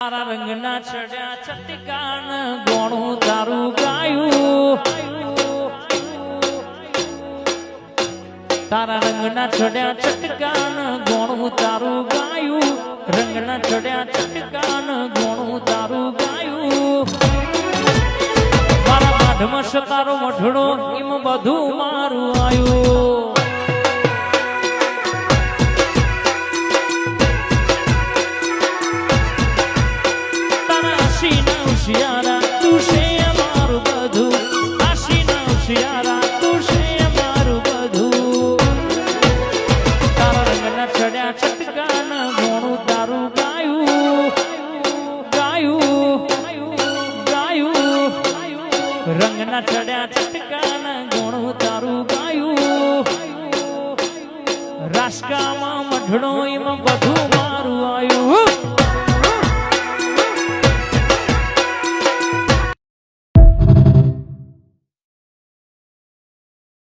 તારા રંગના ચડ્યા ચટકાન ગોણું તારું ગાયું. તારા રંગના ચડ્યા ચટકાન ગોણું તારું ગાયું. રંગના ચડ્યા ચટકાન ગોણું તારું ગાયું. મારા માઢમાં સતારો મઢડો એમ બધું મારું આયું. શિયારા તું છે અમારું બધું. આશીના શિયારા તું છે અમારું બધું. તારા રંગના ચડ્યા ચટકાન ગોણું તારું ગાયું. ગાયું ગાયું રંગના ચડ્યા ચટકાન ગોણું તારું ગાયું. રાસકામાં મઢડો એમાં બધું